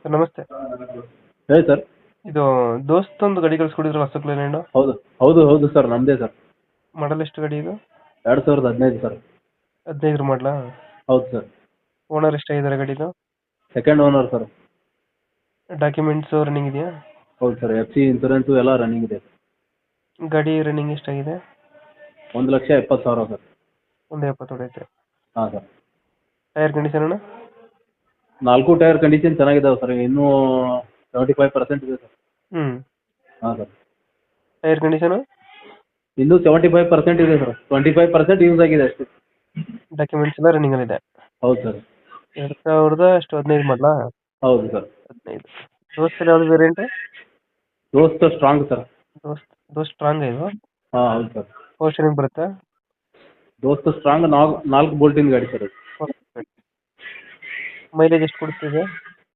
Sir ನಮಸ್ತೆ. ಹೇಳಿ sir. ಇದು ದೋಸ್ತ್ ಒಂದು ಗಾಡಿ ಕಳ್ಸ್ಕೊಡಿದ್ರು ಹೊಸ ಲ್ಯಾಂಡ್. ಹೌದು ಹೌದು ಹೌದು ಸರ್, ನಮ್ಮದೇ ಸರ್. ಮಾಡಲ್ ಎಷ್ಟು ಗಾಡಿ ಇದು? 2015 ಸರ್. 15 ಮಾಡಲಾ? ಹೌದು ಸರ್. ಓನರ್ ಎಷ್ಟಾಗಿದ್ದಾರೆ ಗಾಡಿದು? Second owner sir. Documents running ಇದೆಯಾ? ಹೌದು ಸರ್, ಎಫ್ ಸಿ ಇನ್ಸೂರೆನ್ಸು ಎಲ್ಲ ರನ್ನಿಂಗ್ ಇದೆ. ಗಾಡಿ ರನ್ನಿಂಗ್ ಎಷ್ಟಾಗಿದೆ? 1,70,000 ಸರ್. ಒಂದು 70 ಹೊಡೈತೆ. ಹಾಂ ಸರ್. ಟೈರ್ ಕಂಡೀಷನ್ ಅಣ್ಣ? 4 ಟೈರ್ ಕಂಡೀಷನ್ ಚೆನ್ನಾಗಿದ್ದಾವೆ ಸರ್, ಇನ್ನೂ 75% ಇದೆ ಸರ್. ಹ್ಞೂ. ಹಾಂ ಸರ್. Tyre condition? ಇನ್ನೂ 75% ಇದೆ ಸರ್, 25% ಯೂಸ್ ಆಗಿದೆ ಅಷ್ಟೇ. ಡಾಕ್ಯುಮೆಂಟ್ಸ್ ಎಲ್ಲ ರನ್ನಿಂಗಲ್ಲಿದೆ. ಹೌದು ಸರ್. 2015 ಮಾಡಲಾ? ಹೌದು ಸರ್. 15. ದೋಸ್ತಲ್ಲಿ ಯಾವುದು ವೇರಿಯಂಟ್? ದೋಸ್ತ ಸ್ಟ್ರಾಂಗ್ ಸರ್. ದೋಸ್ತ್ ಸ್ಟ್ರಾಂಗ್ ಇದು? ಹಾಂ ಹೌದು ಸರ್. ಪವರ್ ಸ್ಟೇರಿಂಗ್ ಬರುತ್ತಾ? ದೋಸ್ತ ಸ್ಟ್ರಾಂಗ್ 4 ಬೋಲ್ಟಿನ ಗಾಡಿ ಸರ್ ಅದು. ಮೈಲೇಜ್ ಎಷ್ಟು ಕೊಡ್ತಿದೆ?